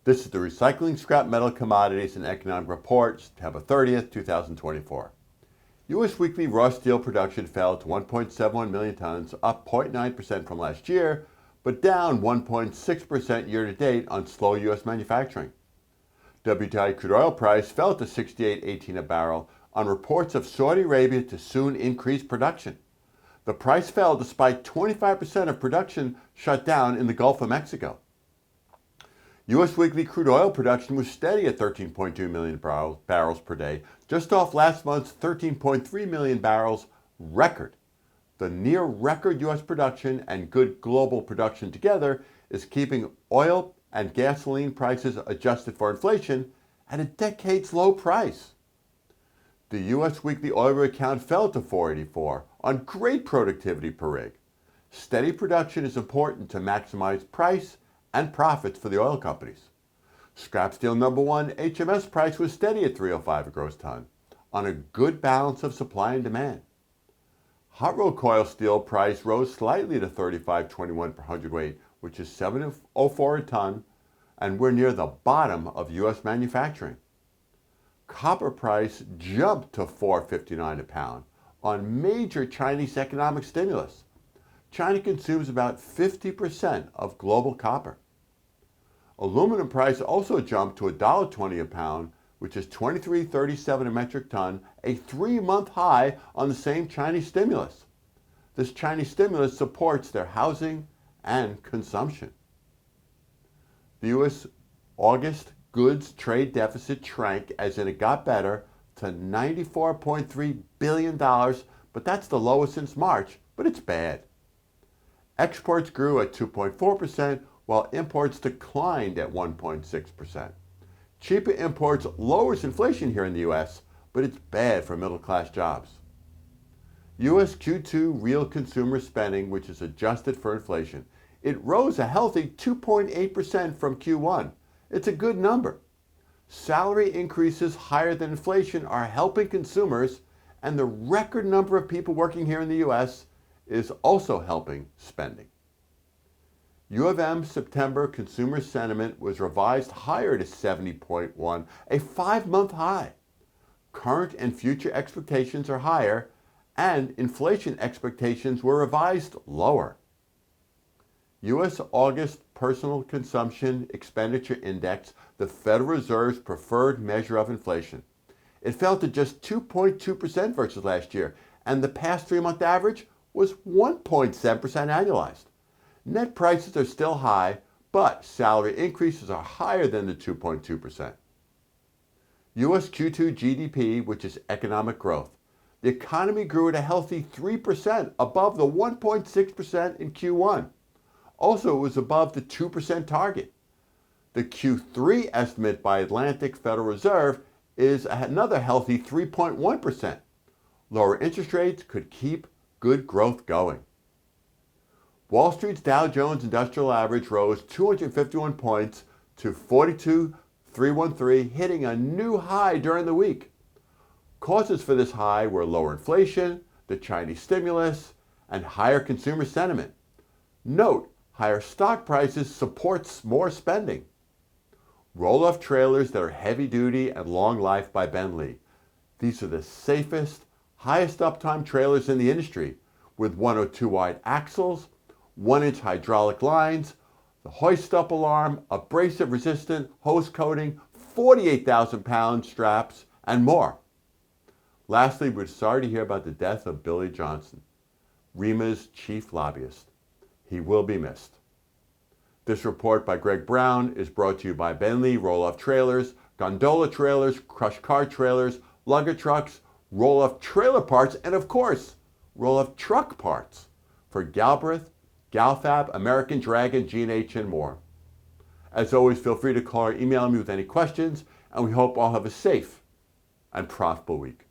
This is the Recycling Scrap Metal Commodities and Economic Report, September 30th, 2024. U.S. weekly raw steel production fell to 1.71 million tons, up 0.9% from last year, but down 1.6% year-to-date on slow U.S. manufacturing. WTI crude oil price fell to $68.18 a barrel on reports of Saudi Arabia to soon increase production. The price fell despite 25% of production shut down in the Gulf of Mexico. U.S. weekly crude oil production was steady at 13.2 million barrels per day, just off last month's 13.3 million barrels record. The near-record U.S. production and good global production together is keeping oil and gasoline prices adjusted for inflation at a decades-low price. The U.S. weekly oil rig count fell to 484 on great productivity per rig. Steady production is important to maximize price and profits for the oil companies. Scrap steel number one HMS price was steady at $305 a gross ton on a good balance of supply and demand. Hot rolled coil steel price rose slightly to $35.21 per hundredweight, which is $704 a ton, and we're near the bottom of U.S. manufacturing. Copper price jumped to $4.59 a pound on major Chinese economic stimulus. China consumes about 50% of global copper. Aluminum price also jumped to $1.20 a pound, which is $23.37 a metric ton, a 3-month high on the same Chinese stimulus. This Chinese stimulus supports their housing and consumption. The U.S. August goods trade deficit shrank, as in it got better, to $94.3 billion, but that's the lowest since March, but it's bad. Exports grew at 2.4%, while imports declined at 1.6%. Cheaper imports lowers inflation here in the U.S., but it's bad for middle-class jobs. U.S. Q2 real consumer spending, which is adjusted for inflation, it rose a healthy 2.8% from Q1. It's a good number. Salary increases higher than inflation are helping consumers, and the record number of people working here in the U.S. is also helping spending. U of M September consumer sentiment was revised higher to 70.1, a 5-month high. Current and future expectations are higher, and inflation expectations were revised lower. U.S. August Personal Consumption Expenditure Index, the Federal Reserve's preferred measure of inflation. It fell to just 2.2% versus last year, and the past 3-month average was 1.7% annualized. Net prices are still high, but salary increases are higher than the 2.2%. U.S. Q2 GDP, which is economic growth. The economy grew at a healthy 3% above the 1.6% in Q1. Also, it was above the 2% target. The Q3 estimate by Atlantic Federal Reserve is another healthy 3.1%. Lower interest rates could keep good growth going. Wall Street's Dow Jones Industrial Average rose 251 points to 42,313, hitting a new high during the week. Causes for this high were lower inflation, the Chinese stimulus, and higher consumer sentiment. Note, higher stock prices supports more spending. Roll-off trailers that are heavy-duty and long-life by Ben Lee. These are the safest, highest uptime trailers in the industry, with 102 wide axles, 1-inch hydraulic lines, the hoist-up alarm, abrasive-resistant hose coating, 48,000-pound straps, and more. Lastly, we're sorry to hear about the death of Billy Johnson, REMA's chief lobbyist. He will be missed. This report by Greg Brown is brought to you by Ben Lee Roll-Off Trailers, Gondola Trailers, Crush Car Trailers, Lugger Trucks, Roll-Off Trailer Parts, and of course, Roll-Off Truck Parts for Galbraith, Galfab, American Dragon, G&H, and more. As always, feel free to call or email me with any questions, and we hope all have a safe and profitable week.